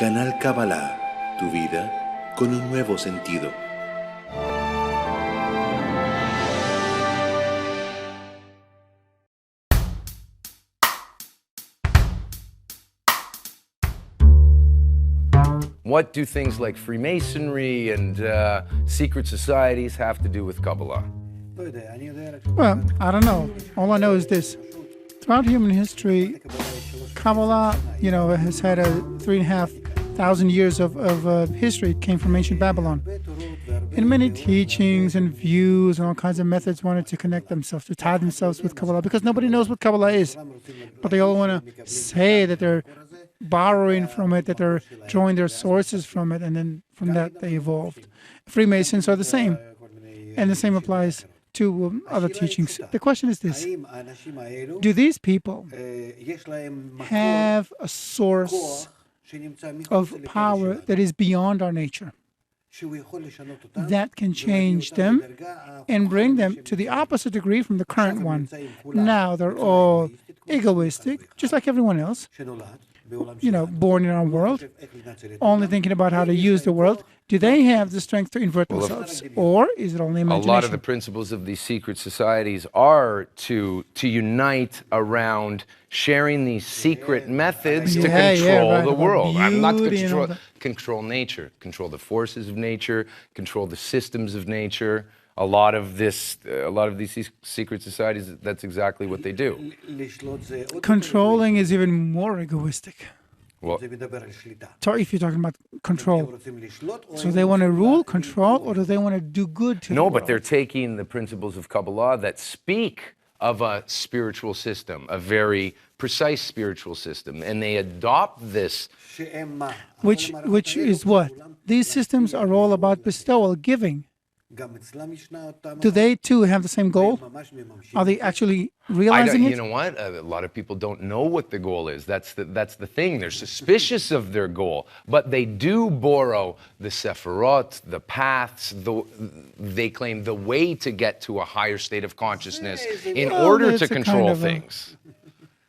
Canal Cabalá, tu vida con un nuevo sentido. What do things like Freemasonry and secret societies have to do with Kabbalah? Well, I don't know. All I know is this. Throughout human history, Kabbalah, has had a 3,500 years of history. It came from ancient Babylon. And many teachings and views and all kinds of methods wanted to connect themselves, to tie themselves with Kabbalah, because nobody knows what Kabbalah is. But they all want to say that they're borrowing from it, that they're drawing their sources from it, and then from that they evolved. Freemasons are the same, and the same applies to other teachings. The question is this: do these people have a source of power that is beyond our nature, that can change them and bring them to the opposite degree from the current one? Now they're all egoistic, just like everyone else, born in our world, only thinking about how to use the world. Do they have the strength to invert themselves? Or is it only imagination? A lot of the principles of these secret societies are to unite around sharing these secret methods to control the world. I'm not to control nature, control the forces of nature, control the systems of nature. A lot of these secret societies, that's exactly what they do. Controlling is even more egoistic. Well, so if you're talking about control, so they want to rule, control, or do they want to do good to the world? No, but they're taking the principles of Kabbalah that speak of a spiritual system, a very precise spiritual system, and they adopt this. Which is what? These systems are all about bestowal, giving. Do they too have the same goal? Are they actually realizing it? You know what? A lot of people don't know what the goal is. That's the thing. They're suspicious of their goal, but they do borrow the sephirot, the paths. They claim the way to get to a higher state of consciousness in order to control things.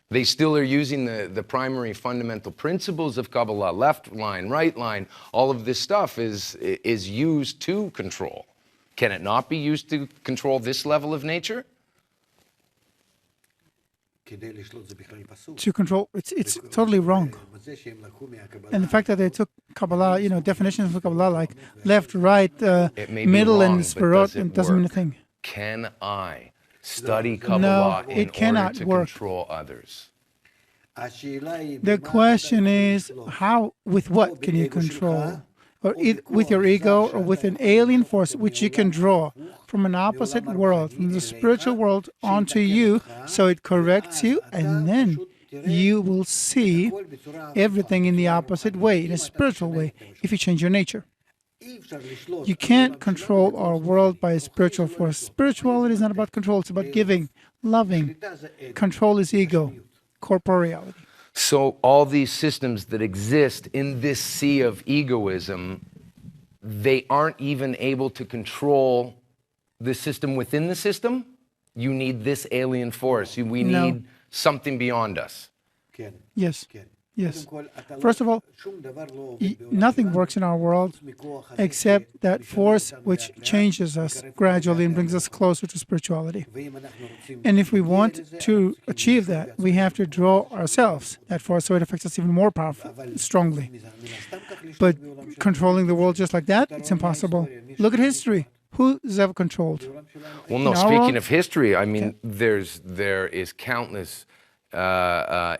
They still are using the primary fundamental principles of Kabbalah, left line, right line. All of this stuff is used to control. Can it not be used to control this level of nature? To control, it's totally wrong. And the fact that they took Kabbalah, definitions of Kabbalah like left, right, middle, and Sperot, it doesn't mean a thing. Can I study Kabbalah in order to control others? The question is, how, with what can you control? Or with your ego, or with an alien force which you can draw from an opposite world, from the spiritual world onto you, so it corrects you, and then you will see everything in the opposite way, in a spiritual way, if you change your nature. You can't control our world by a spiritual force. Spirituality is not about control, it's about giving, loving. Control is ego, corporeality. So all these systems that exist in this sea of egoism, they aren't even able to control the system within the system? You need this alien force. We need something beyond us. Yes. Yes. First of all, nothing works in our world except that force which changes us gradually and brings us closer to spirituality. And if we want to achieve that, we have to draw ourselves that force so it affects us even more powerfully, strongly. But controlling the world just like that, it's impossible. Look at history. Who's ever controlled? Well, no, speaking of history, I mean, there is countless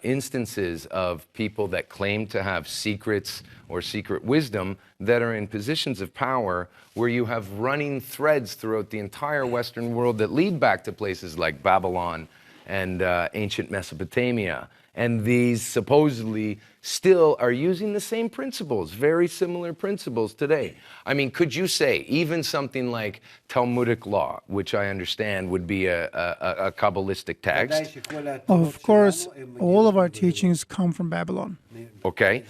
instances of people that claim to have secrets or secret wisdom that are in positions of power where you have running threads throughout the entire Western world that lead back to places like Babylon and ancient Mesopotamia. And these supposedly still are using the same principles, very similar principles today. I mean, could you say even something like Talmudic law, which I understand would be a Kabbalistic text? Of course, all of our teachings come from Babylon. Okay.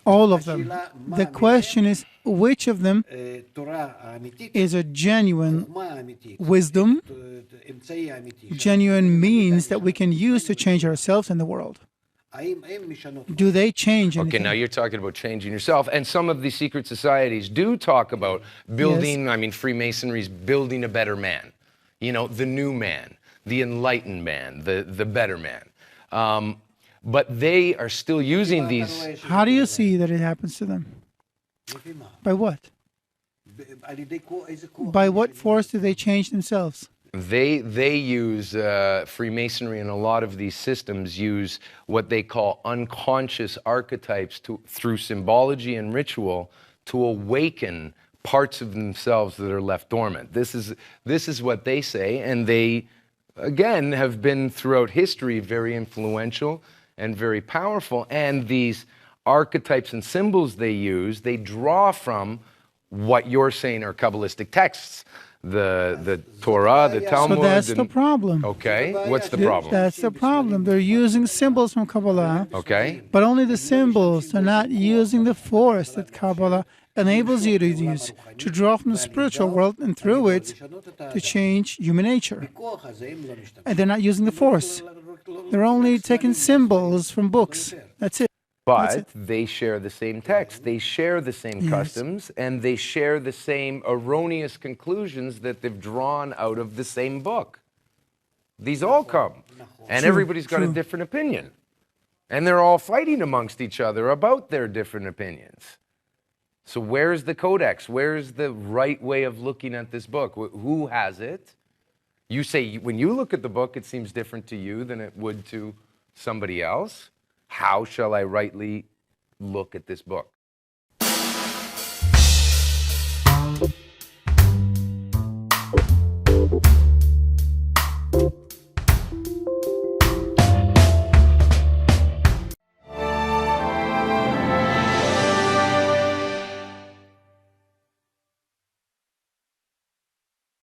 All of them. The question is, which of them is a genuine wisdom, genuine means that we can use to change ourselves and the world? Do they change anything? Okay, now you're talking about changing yourself. And some of these secret societies do talk about building, Yes. I mean, Freemasonry's building a better man. You know, the new man, the enlightened man, the better man. But they are still using these. How do you see that it happens to them? By what? By what force do they change themselves? They use Freemasonry, and a lot of these systems use what they call unconscious archetypes through symbology and ritual to awaken parts of themselves that are left dormant. This is what they say, and they, again, have been throughout history very influential and very powerful. And these archetypes and symbols they use, they draw from what you're saying are Kabbalistic texts. The Torah, the Talmud. So that's the problem. Okay, what's the problem? That's the problem. They're using symbols from Kabbalah, Okay. but only the symbols. They're not using the force that Kabbalah enables you to use to draw from the spiritual world and through it to change human nature. And they're not using the force. They're only taking symbols from books. That's it. But they share the same text, they share the same customs, and they share the same erroneous conclusions that they've drawn out of the same book. These all come, and everybody's got a different opinion. And they're all fighting amongst each other about their different opinions. So where's the codex? Where's the right way of looking at this book? Who has it? You say, when you look at the book, it seems different to you than it would to somebody else. How shall I rightly look at this book?